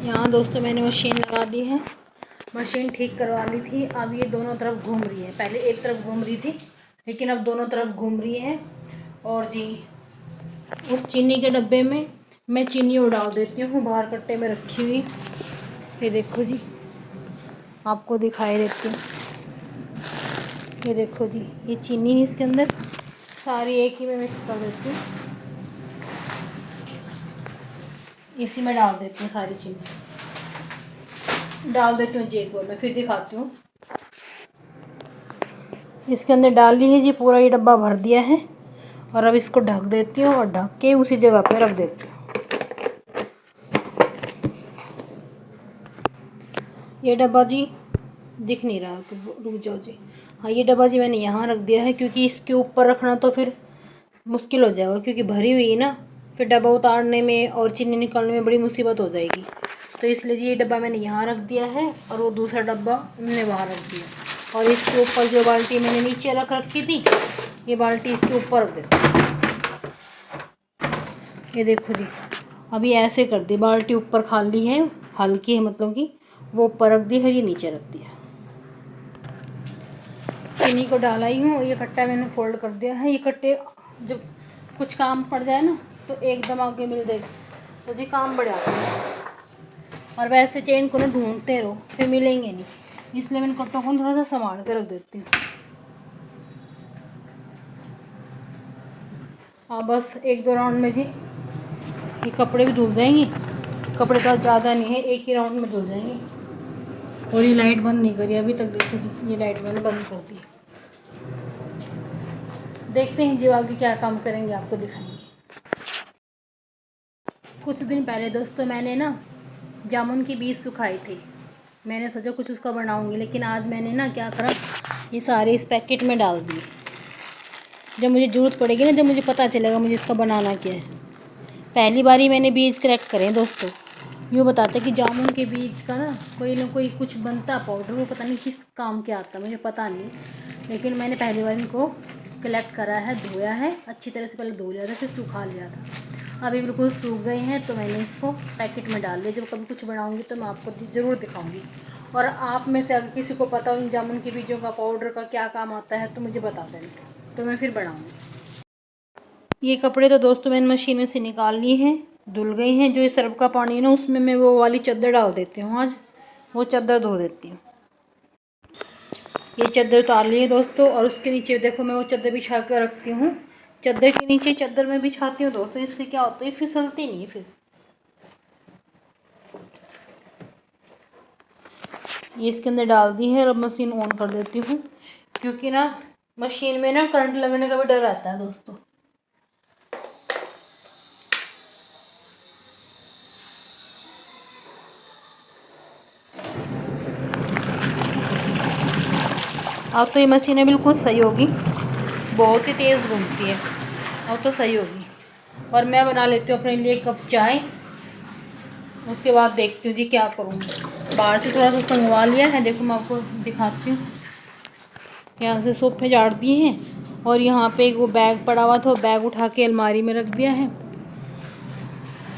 यहाँ दोस्तों मैंने मशीन लगा दी है। मशीन ठीक करवा ली थी। अब ये दोनों तरफ घूम रही है। पहले एक तरफ घूम रही थी, लेकिन अब दोनों तरफ घूम रही है। और जी उस चीनी के डब्बे में मैं चीनी उड़ा देती हूँ, बाहर कट्टे में रखी हुई। ये देखो जी, आपको दिखाई देती हूँ। ये देखो जी, ये चीनी है इसके अंदर, सारी एक ही में मिक्स कर देती हूँ। इसी में डाल देती हूँ, सारी चीनी डाल देती हूँ जी। एक बार मैं फिर दिखाती हूँ। इसके अंदर डाल ली है जी, पूरा ये डब्बा भर दिया है। और अब इसको ढक देती हूँ और ढक के उसी जगह पे रख देती हूँ। ये डब्बा जी दिख नहीं रहा, रुक जाओ जी। हाँ, ये डब्बा जी मैंने यहाँ रख दिया है, क्योंकि इसके ऊपर रखना तो फिर मुश्किल हो जाएगा, क्योंकि भरी हुई है ना। फिर डब्बा उतारने में और चीनी निकालने में बड़ी मुसीबत हो जाएगी। तो इसलिए जी ये डब्बा मैंने यहाँ रख दिया है और वो दूसरा डब्बा मैंने वहाँ रख दिया। और इसके ऊपर जो बाल्टी मैंने नीचे रख रखी थी, ये बाल्टी इसके ऊपर रख देती हूँ। ये देखो जी, अभी ऐसे कर दी, बाल्टी ऊपर खाली है, हल्की है, मतलब कि वो ऊपर रख दी है, ये नीचे रख दिया। चीनी को डाला ही हूँ। ये कट्टा मैंने फोल्ड कर दिया है। ये कट्टे जब कुछ काम पड़ जाए ना तो एकदम आगे मिल जाए तो जी काम बढ़ जाता है। और वैसे चेन को ना ढूंढते रहो, फिर मिलेंगे नहीं, इसलिए मैं इन कट्टों को थोड़ा सा संभाल के रख देती हूँ। हाँ, बस एक दो राउंड में जी ये कपड़े भी धुल जाएंगे। कपड़े तो ज़्यादा नहीं है, एक ही राउंड में धुल जाएंगे। और ये लाइट बंद नहीं करी अभी तक। देखो जी, ये लाइट मैंने बंद कर दी। देखते हैं जी आगे क्या काम करेंगे, आपको दिखाएंगे। कुछ दिन पहले दोस्तों मैंने ना जामुन की बीज सुखाई थी। मैंने सोचा कुछ उसका बनाऊंगी, लेकिन आज मैंने ना क्या करा, ये सारे इस पैकेट में डाल दिए। जब मुझे ज़रूरत पड़ेगी ना, जब मुझे पता चलेगा मुझे इसका बनाना क्या है। पहली बार ही मैंने बीज कलेक्ट करे हैं दोस्तों। यूँ बताते कि जामुन के बीज का ना कोई कुछ बनता पाउडर, वो पता नहीं किस काम के आता, मुझे पता नहीं। लेकिन मैंने पहली बार इनको कलेक्ट करा है, धोया है अच्छी तरह से। पहले धो लिया था, फिर सुखा लिया था। अभी बिल्कुल सूख गए हैं, तो मैंने इसको पैकेट में डाल दिया। जब कभी कुछ बनाऊंगी तो मैं आपको ज़रूर दिखाऊंगी। और आप में से अगर किसी को पता हो इन जामुन के बीजों का पाउडर का क्या काम आता है तो मुझे बता देना, तो मैं फिर बनाऊँगी। ये कपड़े तो दोस्तों मैंने मशीन में से निकाल लिए हैं, धुल गई हैं। जो ये सर्फ का पानी है ना, उसमें मैं वो वाली चादर डाल देती हूँ। आज वो चादर धो देती हूँ। ये चादर उतार ली है दोस्तों, और उसके नीचे देखो मैं वो चादर बिछा कर रखती हूँ। चादर के नीचे चादर में बिछाती हूँ दोस्तों, इससे क्या होता है, फिसलती नहीं है। फिर ये इसके अंदर डाल दी है और अब मशीन ऑन कर देती हूँ, क्योंकि ना मशीन में ना करंट लगने का भी डर रहता है दोस्तों। अब तो ये मशीनें बिल्कुल सही होगी, बहुत ही तेज़ घूमती है। अब तो सही होगी। और मैं बना लेती हूँ अपने लिए कप चाय। उसके बाद देखती हूँ जी क्या करूँगी। बाहर से थोड़ा सा संगवा लिया है, देखो मैं आपको दिखाती हूँ। यहाँ से सोफे झाड़ दिए हैं, और यहाँ पे एक वो बैग पड़ा हुआ था, वो बैग उठा के अलमारी में रख दिया है।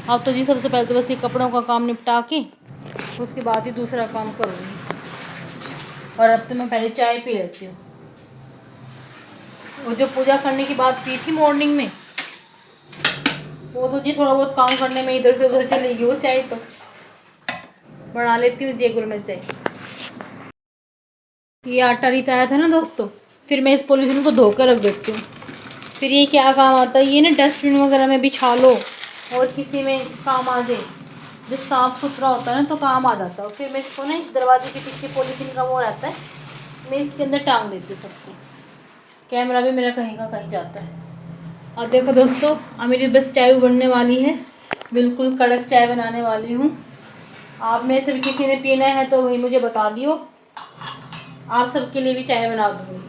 अब तो जी सबसे पहले तो बस ये कपड़ों का काम निपटा के उसके बाद ही दूसरा काम करूँगी। और अब तो मैं पहले चाय पी लेती हूँ। वो जो पूजा करने की बात पी थी मॉर्निंग में, वो तो जी थोड़ा बहुत काम करने में इधर से उधर चलेगी। वो चाय तो बना लेती हूँ जी गुड़ में चाय। ये आटा रिचाया था ना दोस्तों, फिर मैं इस पॉलीथीन को धो कर रख देती हूँ। फिर ये क्या काम आता है, ये ना डस्टबिन वगैरह में बिछा लो और किसी में काम आ जाए, जब साफ़ सुथरा होता है ना तो काम आ जाता है। फिर मैं इसको ना इस दरवाजे के पीछे पॉलीथीन का वो रहता है, मैं इसके अंदर टांग देती हूँ सबको। कैमरा भी मेरा कहीं का कहीं जाता है। और देखो दोस्तों, अब मेरी बस चाय उबलने वाली है, बिल्कुल कड़क चाय बनाने वाली हूँ। आप में से भी किसी ने पीना है तो वही मुझे बता दियो, आप सबके लिए भी चाय बना दूँगी।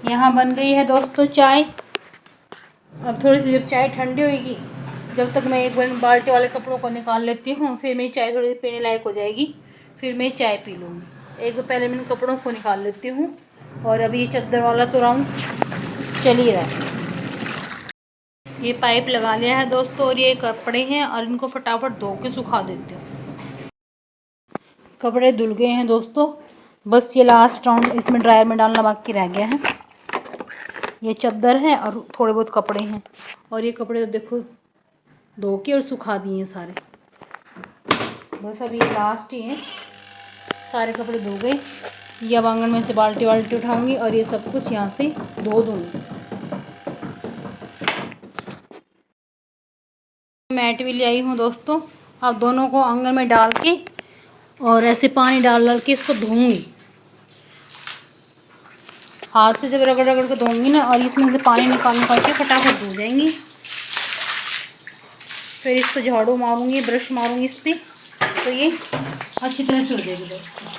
यहाँ बन गई है दोस्तों चाय। अब थोड़ी सी जब चाय ठंडी होगी, जब तक मैं एक बार बाल्टी वाले कपड़ों को निकाल लेती हूँ, फिर मेरी चाय थोड़ी सी पीने लायक हो जाएगी, फिर मैं चाय पी लूँगी। एक बार पहले मैं इन कपड़ों को निकाल लेती हूँ। और अभी ये चादर वाला तो राउंड चल ही रहा है। ये पाइप लगा लिया है दोस्तों और ये कपड़े हैं और इनको फटाफट धो के सुखा देते हो। कपड़े धुल गए हैं दोस्तों, बस ये लास्ट राउंड इसमें ड्रायर में डालना बाकी रह गया है। ये चादर है और थोड़े बहुत कपड़े हैं और ये कपड़े तो देखो धो के और सुखा दिए हैं सारे। बस अभी लास्ट ही है, सारे कपड़े धो गए। ये अब आंगन में से बाल्टी वाल्टी उठाऊंगी और ये सब कुछ यहाँ से धो दूँगी। मैट भी ले आई हूँ दोस्तों, अब दोनों को आंगन में डाल के और ऐसे पानी डाल डाल के इसको धोऊंगी। हाथ से जब रगड़ रगड़ के धोऊंगी ना और इसमें से पानी निकाल निकाल के फटाफट धो जाएंगी। फिर इसको झाड़ू मारूंगी, ब्रश मारूंगी इस पर, तो ये अच्छी तरह से हो जाएगी दोस्तों।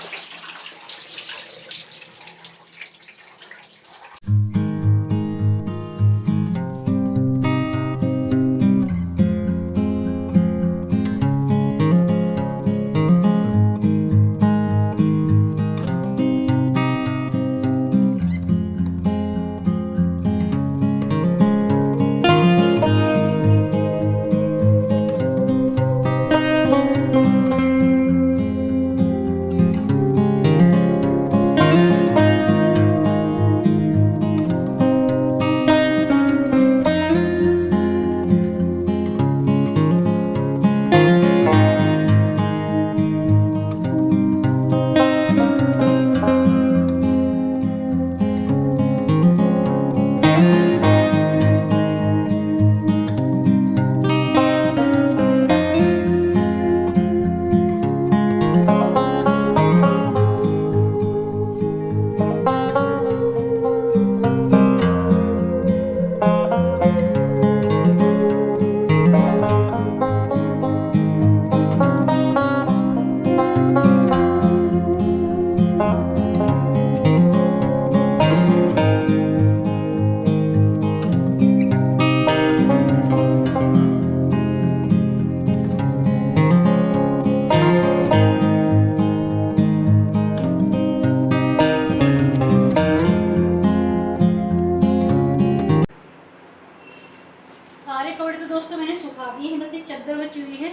सारे कपड़े तो दोस्तों मैंने सुखा दिए हैं, बस एक चादर बची हुई है।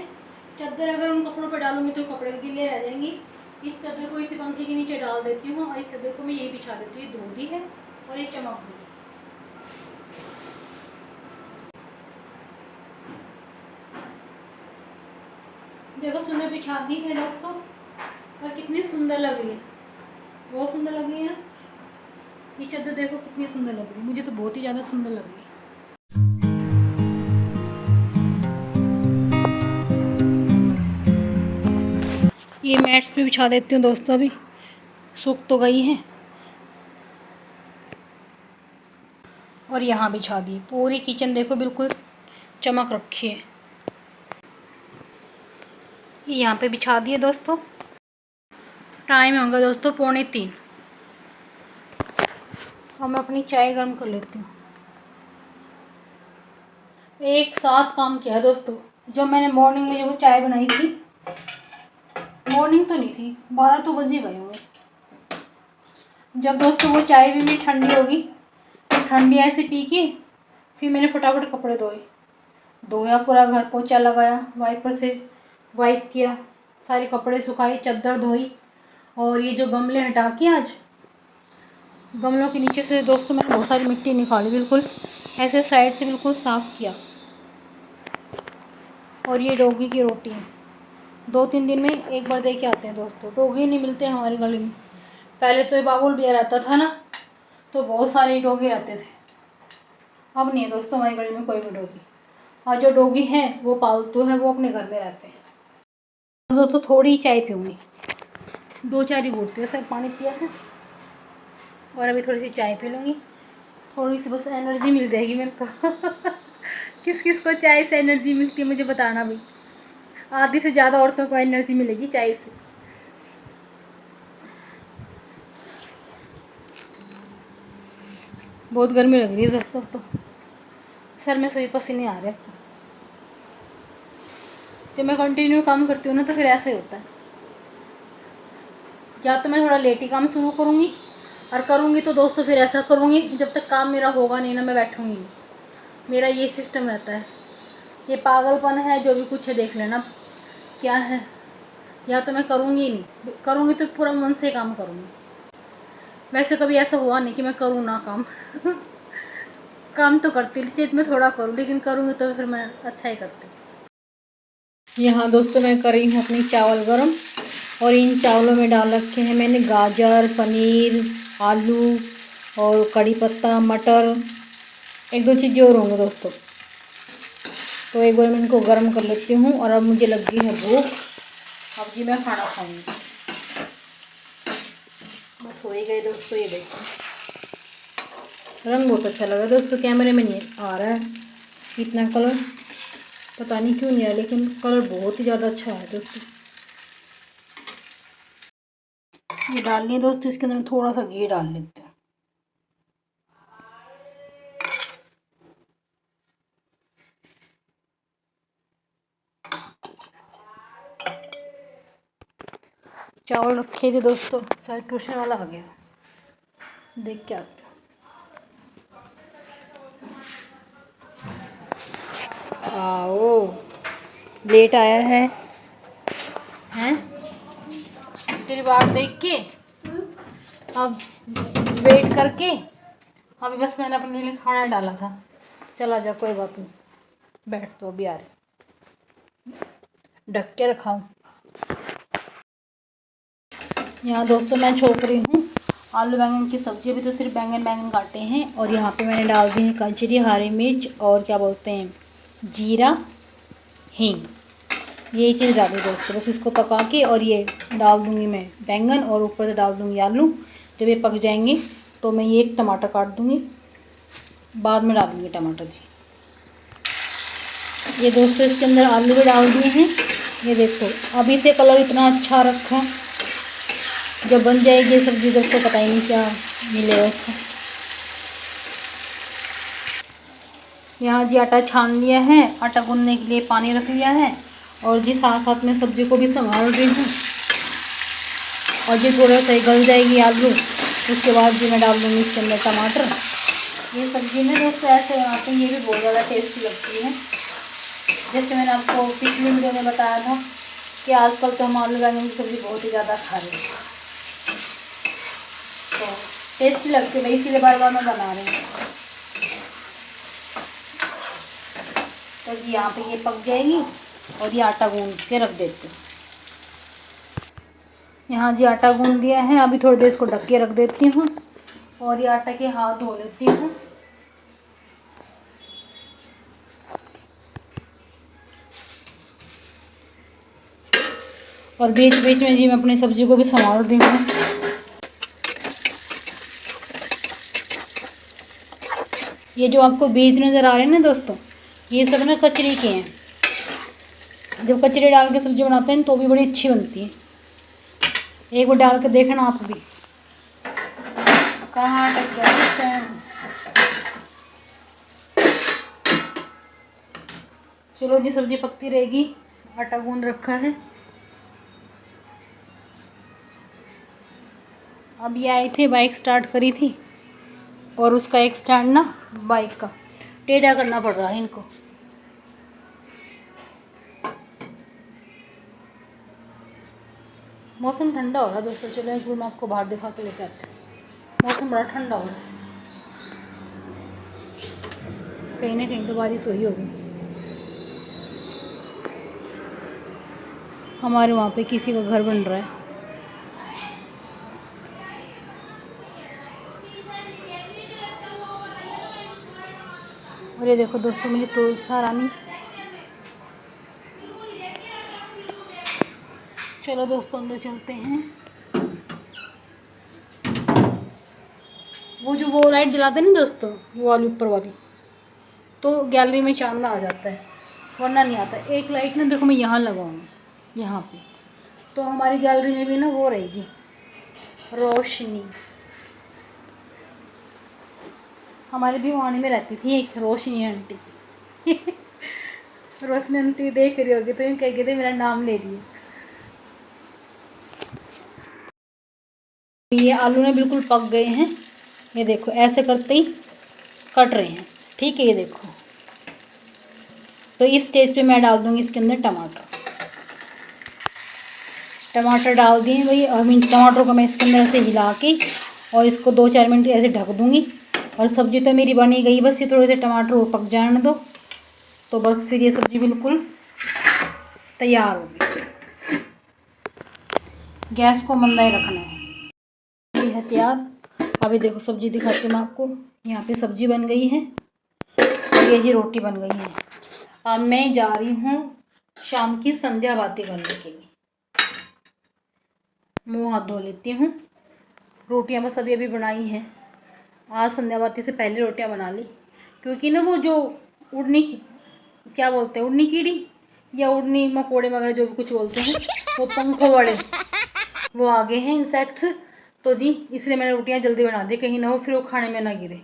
चादर अगर उन कपड़ों पर डालूंगी तो कपड़े गीले रह जाएंगे। इस चादर को इसी पंखे के नीचे डाल देती हूँ और इस चादर को मैं यही बिछा देती हूँ। धोती है और ये चमक दी। देखो सुंदर बिछा दी है दोस्तों और कितनी सुंदर लग रही है, बहुत सुंदर लग रही है ना। ये चादर देखो कितनी सुंदर लग रही है, मुझे तो बहुत ही ज़्यादा सुंदर लग रही है। ये मैट्स भी बिछा देती हूँ दोस्तों, अभी सूख तो गई हैं। और यहाँ बिछा दी, पूरी किचन देखो बिल्कुल चमक रखी है। ये यहाँ पे बिछा दिए दोस्तों। टाइम होगा दोस्तों 2:45। अब मैं अपनी चाय गर्म कर लेती हूँ। एक साथ काम किया है दोस्तों। जब मैंने मॉर्निंग में जो चाय बनाई थी, मॉर्निंग तो नहीं थी, 12 तो बज ही गए होंगे। जब दोस्तों वो चाय भी मेरी ठंडी होगी तो ठंडी ऐसे पी के फिर मैंने फटाफट कपड़े धोया, पूरा घर पोछा लगाया, वाइपर से वाइप किया, सारे कपड़े सुखाए, चादर धोई। और ये जो गमले हटा के आज गमलों के नीचे से दोस्तों मैंने बहुत सारी मिट्टी निकाली, बिल्कुल ऐसे साइड से बिल्कुल साफ़ किया। और ये डोगी की रोटी है, 2-3 दिन में एक बार दे के आते हैं दोस्तों। डोगी नहीं मिलते हैं हमारी गली में। पहले तो ये बाबुल भैया रहता था ना, तो बहुत सारे डोगी रहते थे। अब नहीं है दोस्तों हमारी गली में कोई भी डोगी। और जो डोगी हैं वो पालतू हैं, वो अपने घर में रहते हैं। तो थोड़ी ही चाय पीऊँगी, 2-4 ही घूटती हूँ, सब पानी पिया है और अभी थोड़ी सी चाय पी लूँगी। थोड़ी सी बस एनर्जी मिल जाएगी मेरे को। किस किस को चाय से एनर्जी मिलती है मुझे बताना भाई। आधी से ज़्यादा औरतों को एनर्जी मिलेगी चाय से। बहुत गर्मी लग रही है दोस्तों, तो सर में सभी पसीने आ रहे हैं। जब मैं कंटिन्यू काम करती हूँ ना तो फिर ऐसे ही होता है। या तो मैं थोड़ा लेट ही काम शुरू करूँगी और करूँगी तो दोस्तों फिर ऐसा करूँगी जब तक काम मेरा होगा नहीं ना मैं बैठूँगी नहीं। मेरा ये सिस्टम रहता है। ये पागलपन है, जो भी कुछ है देख लेना क्या है। या तो मैं करूँगी ही नहीं, करूँगी तो पूरा मन से काम करूँगी। वैसे कभी ऐसा हुआ नहीं कि मैं करूँ ना काम काम तो करती हूँ, चीज़ में थोड़ा करूँ, लेकिन करूँगी तो फिर मैं अच्छा ही करती हूँ। यहाँ दोस्तों मैं कर रही हूँ अपनी चावल गरम, और इन चावलों में डाल रखे हैं मैंने गाजर, पनीर, आलू और कड़ी पत्ता, मटर, एक दो चीज़ें और होंगे दोस्तों। तो एक बार मैं इनको गर्म कर लेती हूँ। और अब मुझे लग गई है भूख, अब जी मैं खाना खाऊंगी। बस हो ही गए दोस्तों। ये देखो रंग बहुत अच्छा लगा दोस्तों, कैमरे में नहीं आ रहा है इतना कलर, पता नहीं क्यों नहीं आया, लेकिन कलर बहुत ही ज़्यादा अच्छा है दोस्तों। ये डालनी है दोस्तों, इसके अंदर थोड़ा सा घी डाल लेते हैं। चावल रखे थे दोस्तों, शायद ट्यूशन वाला आ गया, देख के आते हैं। आओ, लेट आया है हैं, तेरी बात देख के अब वेट करके अभी बस मैंने अपने लिए खाना डाला था। चला जा, कोई बात नहीं, बैठ तो अभी आ रहे, ढक के रखाऊँ। यहाँ दोस्तों मैं छोक रही हूँ आलू बैंगन की सब्ज़ी। अभी तो सिर्फ बैंगन काटे हैं, और यहाँ पे मैंने डाल दी है कचरी, हरी मिर्च और क्या बोलते हैं जीरा, हींग, यही चीज़ डाली दोस्तों। बस इसको पका के और ये डाल दूँगी मैं बैंगन, और ऊपर से डाल दूँगी आलू। जब ये पक जाएंगे तो मैं ये एक टमाटर काट दूँगी, बाद में डाल दूँगी टमाटर जी। ये दोस्तों इसके अंदर आलू भी डाल दिए हैं। ये देखो अभी से कलर इतना अच्छा रखा, जब बन जाएगी सब्ज़ी दोस्तों पता ही नहीं क्या मिलेगा इसका। यहाँ जी आटा छान लिया है, आटा गूंदने के लिए पानी रख लिया है, और जी साथ साथ में सब्ज़ी को भी संभाल रही हूँ। और जी थोड़ा सा गल जाएगी आलू, उसके बाद जी मैं डाल दूँगी इसके अंदर टमाटर। ये सब्ज़ी में दोस्तों ऐसे बनाते हैं, ये भी बहुत ज़्यादा टेस्टी लगती है। जैसे मैंने आपको पिछली वीडियो में बताया था कि आजकल तो हम आलू बैंगन की सब्ज़ी बहुत ही ज़्यादा खा रहे हैं, तो टेस्टी लगती है, इसीलिए बार बार मैं बना रही हूँ। तो जी यहाँ पे ये पक जाएगी, और ये आटा गूंद के रख देती हूँ। यहाँ जी आटा गूंद दिया है, अभी थोड़ी देर इसको ढक के रख देती हूँ, और ये आटा के हाथ धो लेती हूँ। और बीच बीच में जी मैं अपनी सब्ज़ी को भी संभाल रही हूँ। ये जो आपको बीज नज़र आ रहे हैं ना दोस्तों, ये सब ना कचरी के हैं। जब कचरी डाल के सब्ज़ी बनाते हैं तो भी बड़ी अच्छी बनती है, एक बार डाल के देखना आप भी। कहाँ अटक गया इस टाइम। चलो जी सब्ज़ी पकती रहेगी, आटा गूंद रखा है। अब ये आए थे, बाइक स्टार्ट करी थी, और उसका एक स्टैंड ना बाइक का टेढ़ा करना पड़ रहा है इनको। मौसम ठंडा हो रहा है दोस्तों, चलो एक बार मैं आपको बाहर दिखा के लेके आते हैं। मौसम बड़ा ठंडा हो रहा है, कहीं ना कहीं तो बारिश हुई होगी। हमारे वहाँ पे किसी का घर बन रहा है। और ये देखो दोस्तों मेरी तुलसा रानी। चलो दोस्तों अंदर चलते हैं। वो लाइट जलाते नहीं दोस्तों, वो वाली ऊपर वाली, तो गैलरी में चांदना आ जाता है, वरना नहीं आता। एक लाइट ना देखो मैं यहाँ लगाऊंगी, यहाँ पे, तो हमारी गैलरी में भी ना वो रहेगी रोशनी। हमारे भी वाणी में रहती थी एक रोशनी आंटी रोशनी आंटी देख रही होगी तो इन कह थे मेरा नाम ले लिए। ये आलू ने बिल्कुल पक गए हैं, ये देखो ऐसे करते ही कट रहे हैं, ठीक है। ये देखो तो इस स्टेज पे मैं डाल दूँगी इसके अंदर टमाटर डाल दिए भाई। और टमाटरों को मैं इसके अंदर ऐसे हिला के और इसको 2-4 मिनट ऐसे ढक दूँगी। और सब्ज़ी तो मेरी बनी गई, बस ये थोड़े से टमाटर पक जाने दो तो बस फिर ये सब्ज़ी बिल्कुल तैयार होगी। गैस को मंदा ही रखना है। ये है तैयार। अभी देखो सब्ज़ी दिखाती हूँ मैं आपको। यहाँ पे सब्ज़ी बन गई है और ये जी रोटी बन गई है। अब मैं जा रही हूँ शाम की संध्या बातें करने के लिए। मुँह हाथ धो लेती हूँ। रोटियाँ बस अभी बनाई हैं। आज संध्या बाती से पहले रोटियाँ बना ली, क्योंकि ना वो जो उड़नी, क्या बोलते हैं, उड़नी कीड़ी या उड़नी मकोड़े वगैरह जो भी कुछ बोलते हैं, वो पंखों वाले वो आ गए हैं, इंसेक्ट्स। तो जी इसलिए मैंने रोटियां जल्दी बना दी, कहीं ना हो फिर वो खाने में ना गिरे।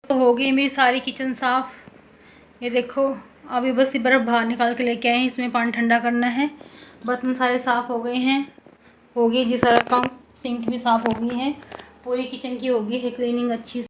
तो हो गई मेरी सारी किचन साफ़। ये देखो अभी बस ये बर्फ़ बाहर निकाल के लेके आए हैं, इसमें पानी ठंडा करना है। बर्तन सारे साफ़ हो गए हैं, हो गई जी सारा काम। सिंक भी साफ़ हो गई है, पूरी किचन की हो गई है क्लीनिंग अच्छी से।